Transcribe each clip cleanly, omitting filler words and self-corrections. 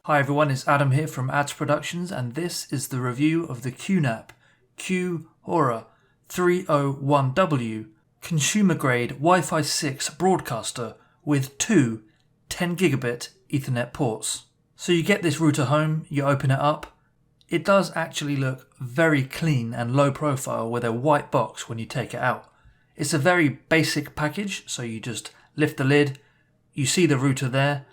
Hi everyone, it's Adam here from Ads Productions, and this is the review of the QNAP QHora-301W consumer grade Wi-Fi 6 broadcaster with two 10 gigabit Ethernet ports. So you get this router home, you open it up. It does actually look very clean and low profile with a white box when you take it out. It's a very basic package, so you just lift the lid, you see the router there,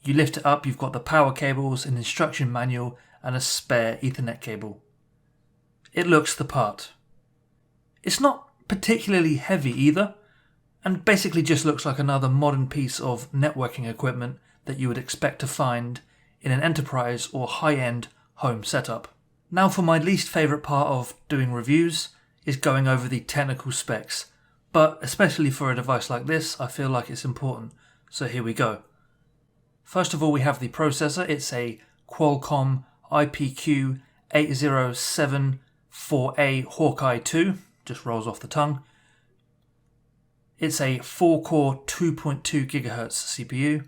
you lift it up, you've got the power cables, an instruction manual and a spare Ethernet cable. It looks the part. It's not particularly heavy either, and basically just looks like another modern piece of networking equipment that you would expect to find in an enterprise or high-end home setup. Now for my least favourite part of doing reviews is going over the technical specs, but especially for a device like this I feel like it's important, so here we go. First of all, we have the processor. It's a Qualcomm IPQ8074A Hawkeye 2, just rolls off the tongue. It's a 4-core 2.2 GHz CPU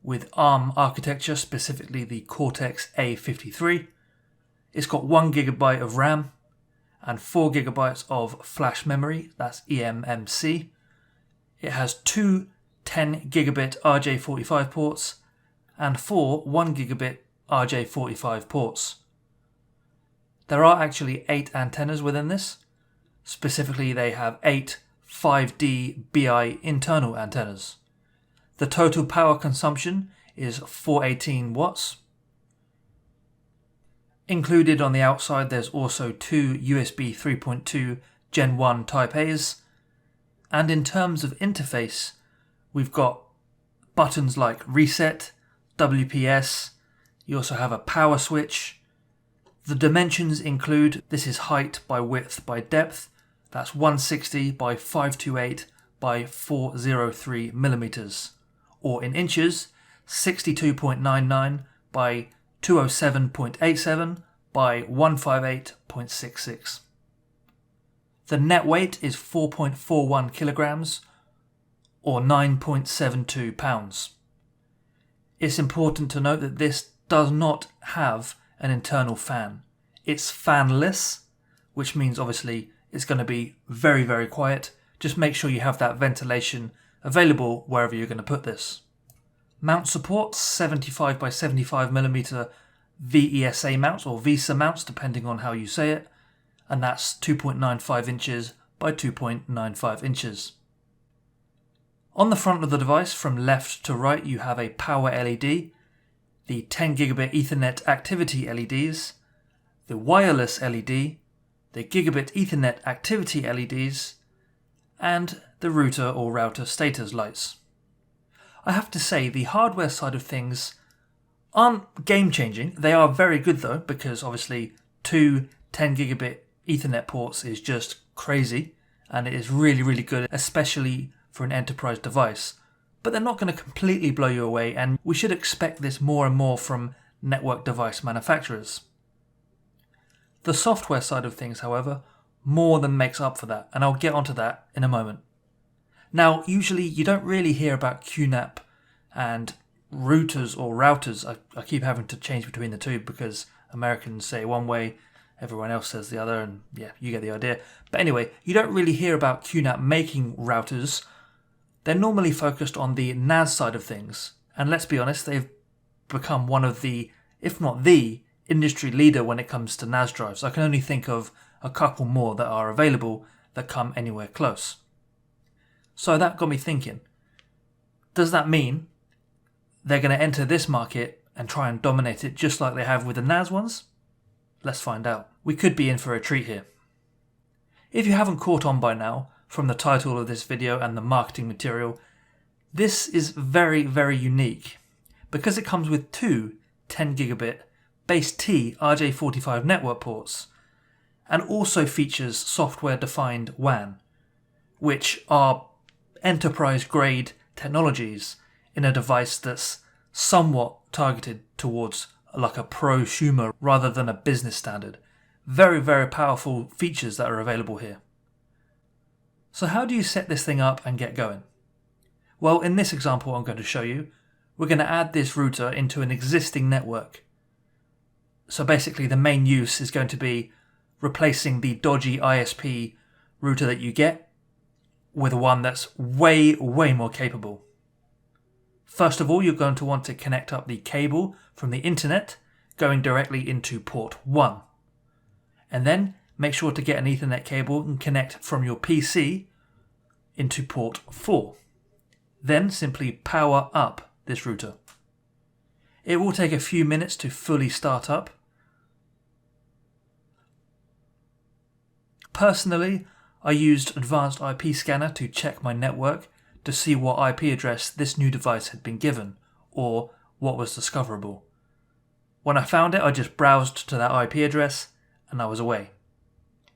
with ARM architecture, specifically the Cortex A53. It's got 1 GB of RAM and 4 GB of flash memory, that's eMMC. It has two 10 gigabit RJ45 ports and four 1 gigabit RJ45 ports. There are actually 8 antennas within this. Specifically, they have 8 5D BI internal antennas. The total power consumption is 418 watts. Included on the outside, there's also two USB 3.2 Gen 1 Type A's. And in terms of interface, we've got buttons like reset, WPS, you also have a power switch. The dimensions include, this is height by width by depth, that's 160 by 528 by 403 millimeters, or in inches, 62.99 by 207.87 by 158.66. The net weight is 4.41 kilograms, or 9.72 pounds. It's important to note that this does not have an internal fan. It's fanless, which means obviously it's going to be very, very quiet. Just make sure you have that ventilation available wherever you're going to put this. Mount support, 75 by 75 millimeter VESA mounts or VESA mounts, depending on how you say it, and that's 2.95 inches by 2.95 inches. On the front of the device, from left to right, you have a power LED, the 10 gigabit Ethernet activity LEDs, the wireless LED, the gigabit Ethernet activity LEDs, and the router or router status lights. I have to say, the hardware side of things aren't game-changing. They are very good though, because obviously two 10 gigabit Ethernet ports is just crazy, and it is really, really good, especially for an enterprise device. But they're not going to completely blow you away, and we should expect this more and more from network device manufacturers. The software side of things, however, more than makes up for that, and I'll get onto that in a moment. Now, usually you don't really hear about QNAP and routers or routers. I keep having to change between the two because Americans say one way, everyone else says the other, and yeah, you get the idea. But anyway, you don't really hear about QNAP making routers. They're normally focused on the NAS side of things, and let's be honest, they've become one of the, if not the, industry leader when it comes to NAS drives. I can only think of a couple more that are available that come anywhere close. So that got me thinking, does that mean they're going to enter this market and try and dominate it just like they have with the NAS ones? Let's find out. We could be in for a treat here. If you haven't caught on by now, from the title of this video and the marketing material, this is very, very unique because it comes with two 10 gigabit base T RJ45 network ports and also features software defined WAN, which are enterprise grade technologies in a device that's somewhat targeted towards like a prosumer rather than a business standard. Very, very powerful features that are available here. So how do you set this thing up and get going? Well, in this example I'm going to show you, we're going to add this router into an existing network. So basically the main use is going to be replacing the dodgy ISP router that you get with one that's way more capable. First of all, you're going to want to connect up the cable from the internet going directly into port 1. And then make sure to get an Ethernet cable and connect from your PC into port 4. Then simply power up this router. It will take a few minutes to fully start up. Personally, I used Advanced IP Scanner to check my network to see what IP address this new device had been given, or what was discoverable. When I found it, I just browsed to that IP address and I was away.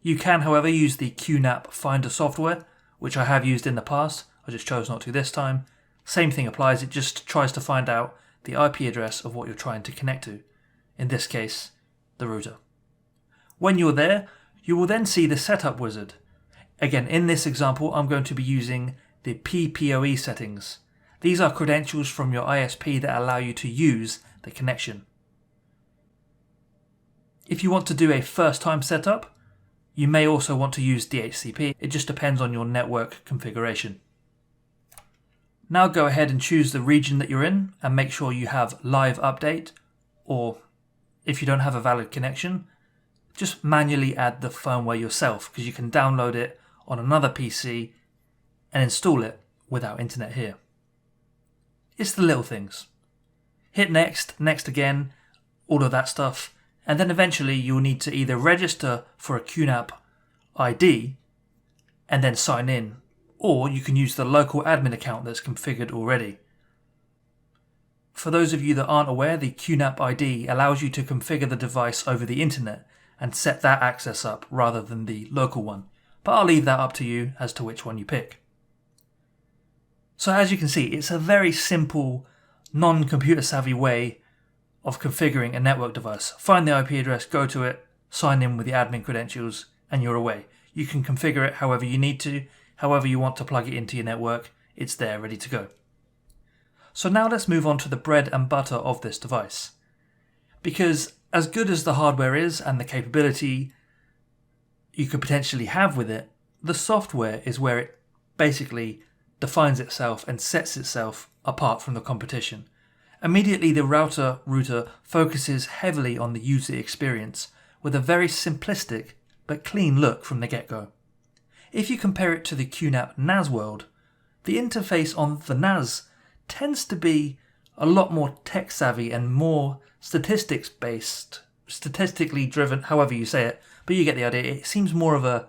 You can, however, use the QNAP Finder software, which I have used in the past. I just chose not to this time. Same thing applies, it just tries to find out the IP address of what you're trying to connect to. In this case, the router. When you're there, you will then see the setup wizard. Again, in this example, I'm going to be using the PPoE settings. These are credentials from your ISP that allow you to use the connection. If you want to do a first-time setup, you may also want to use DHCP. It just depends on your network configuration. Now go ahead and choose the region that you're in and make sure you have live update, or if you don't have a valid connection, just manually add the firmware yourself, because you can download it on another PC and install it without internet here. It's the little things. Hit next, next again, all of that stuff, and then eventually you'll need to either register for a QNAP ID and then sign in, or you can use the local admin account that's configured already. For those of you that aren't aware, the QNAP ID allows you to configure the device over the internet and set that access up rather than the local one, but I'll leave that up to you as to which one you pick. So as you can see, it's a very simple, non-computer savvy way of configuring a network device. Find the IP address, go to it, sign in with the admin credentials, and you're away. You can configure it however you need to, however you want to plug it into your network, it's there ready to go. So now let's move on to the bread and butter of this device. Because as good as the hardware is and the capability you could potentially have with it, the software is where it basically defines itself and sets itself apart from the competition. Immediately the router focuses heavily on the user experience with a very simplistic but clean look from the get-go. If you compare it to the QNAP NAS world, the interface on the NAS tends to be a lot more tech savvy and more statistics based, statistically driven, however you say it, but you get the idea. It seems more of a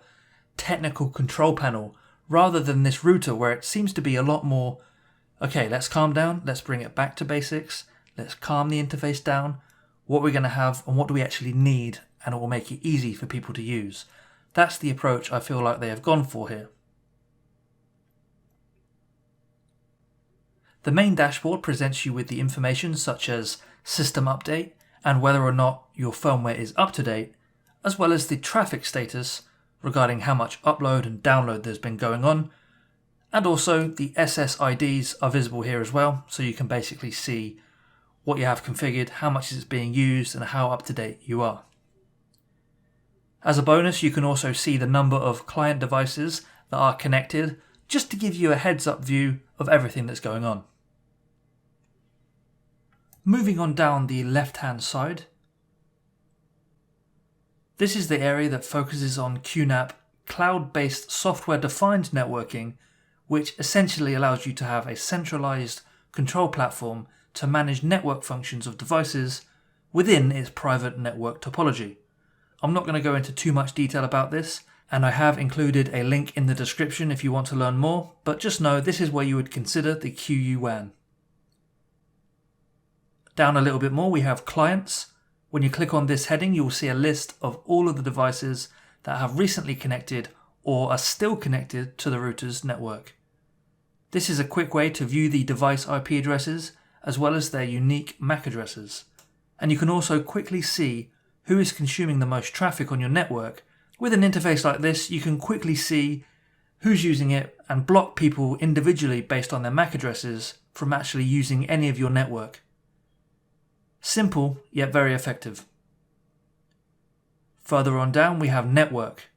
technical control panel rather than this router where it seems to be a lot more, okay, let's calm down, let's bring it back to basics, let's calm the interface down, what we're going to have and what do we actually need, and it will make it easy for people to use. That's the approach I feel like they have gone for here. The main dashboard presents you with the information such as system update and whether or not your firmware is up to date, as well as the traffic status regarding how much upload and download there's been going on, and also the SSIDs are visible here as well, so you can basically see what you have configured, how much is being used, and how up to date you are. As a bonus, you can also see the number of client devices that are connected, just to give you a heads-up view of everything that's going on. Moving on down the left-hand side, this is the area that focuses on QNAP cloud-based software-defined networking, which essentially allows you to have a centralized control platform to manage network functions of devices within its private network topology. I'm not going to go into too much detail about this, and I have included a link in the description if you want to learn more, but just know this is where you would consider the QU-WAN. Down a little bit more we have clients. When you click on this heading you will see a list of all of the devices that have recently connected or are still connected to the router's network. This is a quick way to view the device IP addresses as well as their unique MAC addresses. And you can also quickly see who is consuming the most traffic on your network. With an interface like this, you can quickly see who's using it and block people individually based on their MAC addresses from actually using any of your network. Simple, yet very effective. Further on down, we have Network.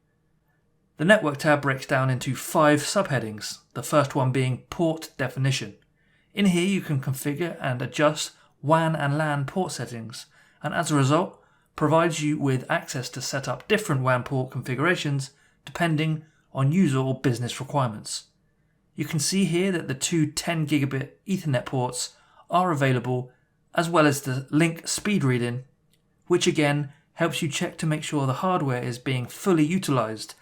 The Network tab breaks down into 5 subheadings, the first one being Port Definition. In here you can configure and adjust WAN and LAN port settings, and as a result, provides you with access to set up different WAN port configurations depending on user or business requirements. You can see here that the two 10 gigabit Ethernet ports are available, as well as the link speed reading, which again helps you check to make sure the hardware is being fully utilized,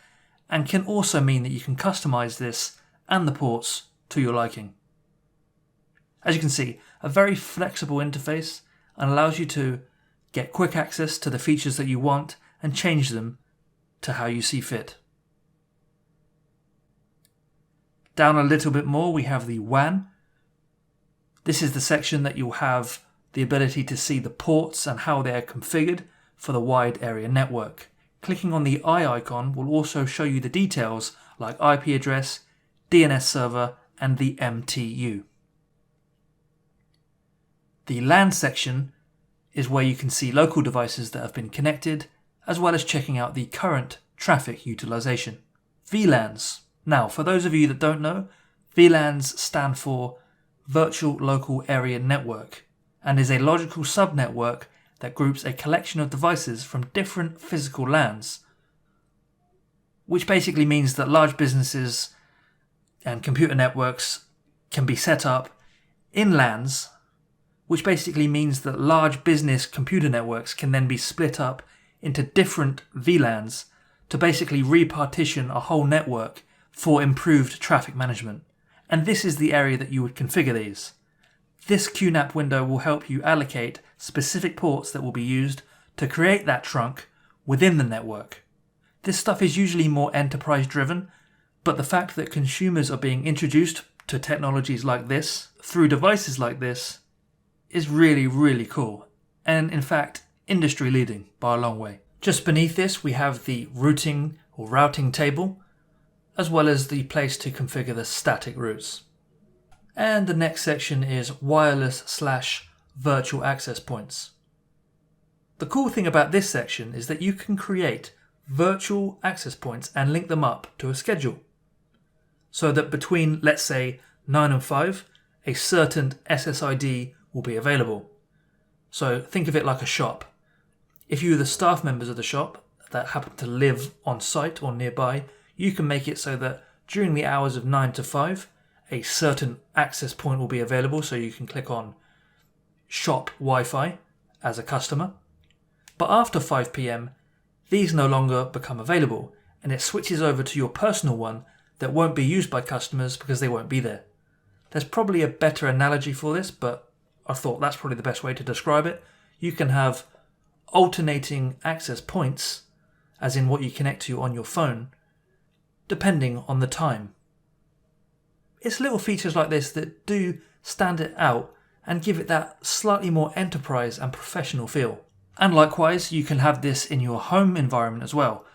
and can also mean that you can customize this and the ports to your liking. As you can see, a very flexible interface and allows you to get quick access to the features that you want and change them to how you see fit. Down a little bit more, we have the WAN. This is the section that you'll have the ability to see the ports and how they are configured for the wide area network. Clicking on the eye icon will also show you the details like IP address, DNS server, and the MTU. The LAN section is where you can see local devices that have been connected, as well as checking out the current traffic utilization. VLANs. Now, for those of you that don't know, VLANs stand for Virtual Local Area Network, and is a logical subnetwork that groups a collection of devices from different physical LANs, which basically means that large businesses and computer networks can be set up in LANs, which basically means that large business computer networks can then be split up into different VLANs to basically repartition a whole network for improved traffic management. And this is the area that you would configure these. This QNAP window will help you allocate specific ports that will be used to create that trunk within the network. This stuff is usually more enterprise driven, but the fact that consumers are being introduced to technologies like this through devices like this is really, really cool, and in fact industry leading by a long way. Just beneath this we have the routing or routing table, as well as the place to configure the static routes. And the next section is wireless/virtual access points. The cool thing about this section is that you can create virtual access points and link them up to a schedule, so that between, let's say, 9 and 5, a certain SSID will be available. So think of it like a shop. If you are the staff members of the shop that happen to live on site or nearby, you can make it so that during the hours of 9 to 5, a certain access point will be available, so you can click on Shop Wi-Fi as a customer. But after 5 PM, these no longer become available, and it switches over to your personal one that won't be used by customers because they won't be there. There's probably a better analogy for this, but I thought that's probably the best way to describe it. You can have alternating access points, as in what you connect to on your phone, depending on the time. It's little features like this that do stand it out and give it that slightly more enterprise and professional feel. And likewise, you can have this in your home environment as well.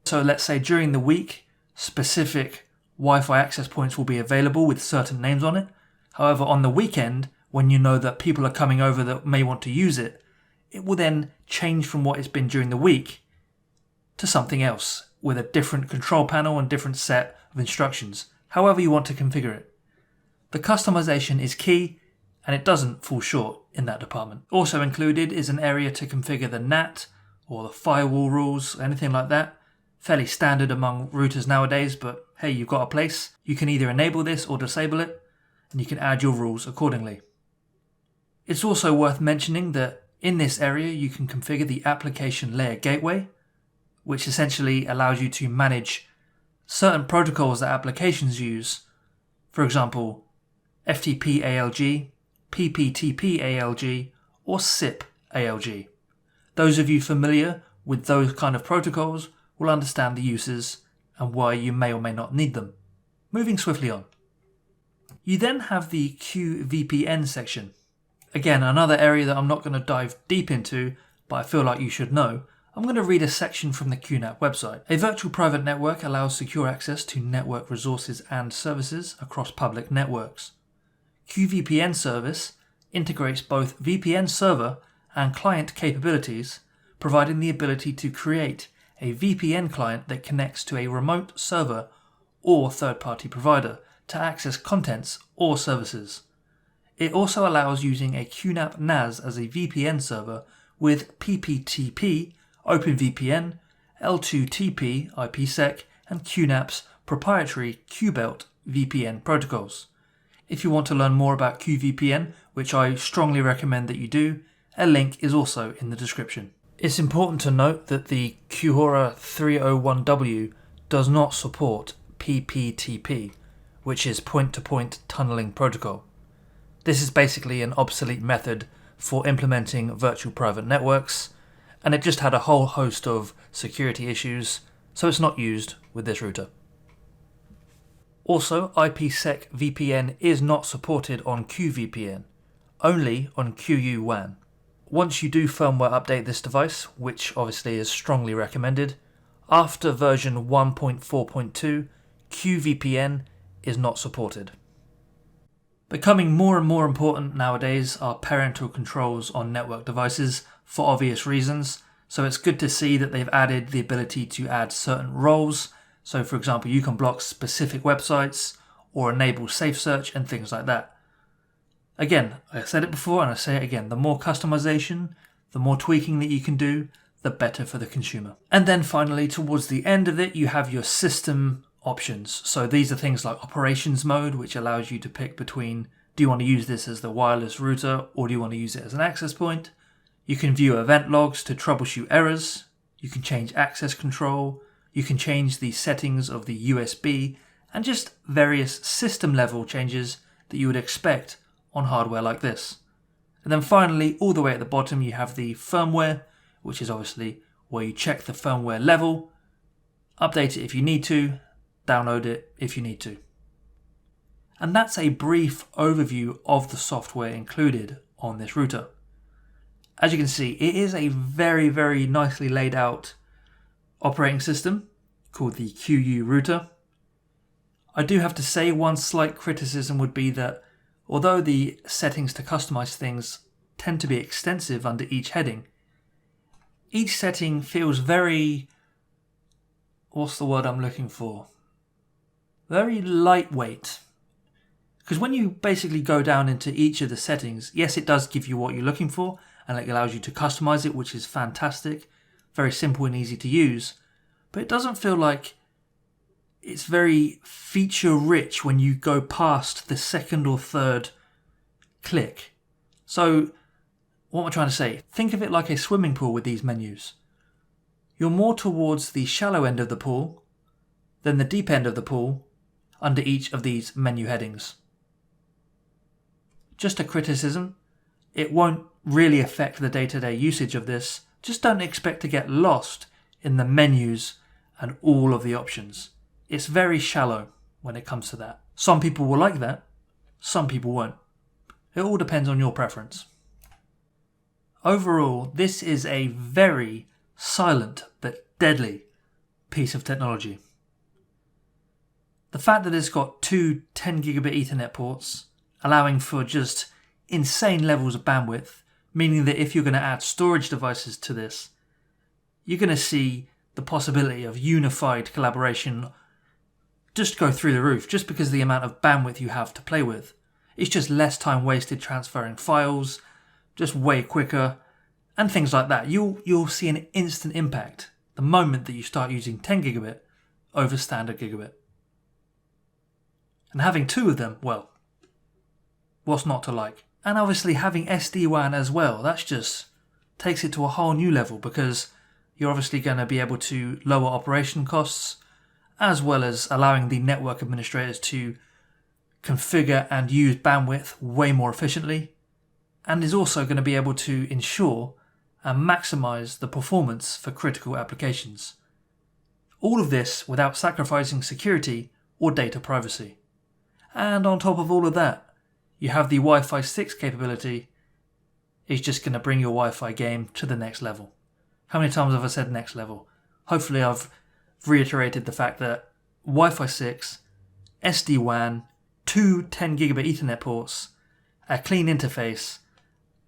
So let's say during the week, specific Wi-Fi access points will be available with certain names on it. However, on the weekend, when you know that people are coming over that may want to use it, it will then change from what it's been during the week to something else with a different control panel and different set of instructions, however you want to configure it. The customization is key, and it doesn't fall short in that department. Also included is an area to configure the NAT or the firewall rules, anything like that. Fairly standard among routers nowadays, but hey, you've got a place. You can either enable this or disable it, and you can add your rules accordingly. It's also worth mentioning that in this area you can configure the application layer gateway, which essentially allows you to manage certain protocols that applications use. For example, FTP ALG, PPTP ALG, or SIP ALG. Those of you familiar with those kind of protocols will understand the uses and why you may or may not need them. Moving swiftly on. You then have the QVPN section. Again, another area that I'm not going to dive deep into, but I feel like you should know. I'm going to read a section from the QNAP website. A virtual private network allows secure access to network resources and services across public networks. QVPN service integrates both VPN server and client capabilities, providing the ability to create a VPN client that connects to a remote server or third-party provider to access contents or services. It also allows using a QNAP NAS as a VPN server with PPTP, OpenVPN, L2TP, IPsec, and QNAP's proprietary QBelt VPN protocols. If you want to learn more about QVPN, which I strongly recommend that you do, a link is also in the description. It's important to note that the QHora-301W does not support PPTP, which is point-to-point tunneling protocol. This is basically an obsolete method for implementing virtual private networks, and it just had a whole host of security issues, so it's not used with this router. Also, IPsec VPN is not supported on QVPN, only on QU-WAN. Once you do firmware update this device, which obviously is strongly recommended, after version 1.4.2, QVPN is not supported. Becoming more and more important nowadays are parental controls on network devices for obvious reasons, so it's good to see that they've added the ability to add certain roles. So for example, you can block specific websites or enable safe search and things like that. Again, I said it before and I say it again, the more customization, the more tweaking that you can do, the better for the consumer. And then finally, towards the end of it, you have your system options. So these are things like operations mode, which allows you to pick between, do you want to use this as the wireless router or do you want to use it as an access point? You can view event logs to troubleshoot errors. You can change access control. You can change the settings of the USB and just various system level changes that you would expect on hardware like this. And then finally, all the way at the bottom, you have the firmware, which is obviously where you check the firmware level, update it if you need to, download it if you need to. And that's a brief overview of the software included on this router. As you can see, it is a very, very nicely laid out operating system called the QU router. I do have to say one slight criticism would be that although the settings to customize things tend to be extensive under each heading, each setting feels very, what's the word I'm looking for? Very lightweight. Because when you basically go down into each of the settings, yes, it does give you what you're looking for and it allows you to customize it, which is fantastic. Very simple and easy to use. But it doesn't feel like it's very feature rich when you go past the second or third click. So what am I trying to say? Think of it like a swimming pool with these menus. You're more towards the shallow end of the pool than the deep end of the pool under each of these menu headings. Just a criticism, it won't really affect the day-to-day usage of this. Just don't expect to get lost in the menus and all of the options. It's very shallow when it comes to that. Some people will like that, some people won't. It all depends on your preference. Overall, this is a very silent but deadly piece of technology. The fact that it's got two 10 gigabit Ethernet ports, allowing for just insane levels of bandwidth, meaning that if you're going to add storage devices to this, you're going to see the possibility of unified collaboration just go through the roof, just because of the amount of bandwidth you have to play with. It's just less time wasted transferring files, just way quicker, and things like that. You'll see an instant impact the moment that you start using 10 gigabit over standard gigabit. And having two of them, well, what's not to like? And obviously having SD-WAN as well, that's just takes it to a whole new level, because you're obviously going to be able to lower operation costs, as well as allowing the network administrators to configure and use bandwidth way more efficiently, and is also going to be able to ensure and maximize the performance for critical applications. All of this without sacrificing security or data privacy. And on top of all of that, you have the Wi-Fi 6 capability. It's just going to bring your Wi-Fi game to the next level. How many times have I said next level? Hopefully I've reiterated the fact that Wi-Fi 6, SD-WAN, two 10 gigabit Ethernet ports, a clean interface,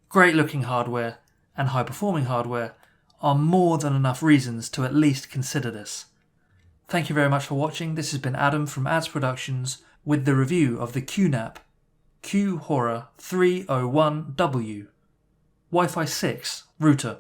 great looking hardware, and high performing hardware are more than enough reasons to at least consider this. Thank you very much for watching. This has been Adam from Ads Productions with the review of the QNAP QHora-301W Wi-Fi 6 router.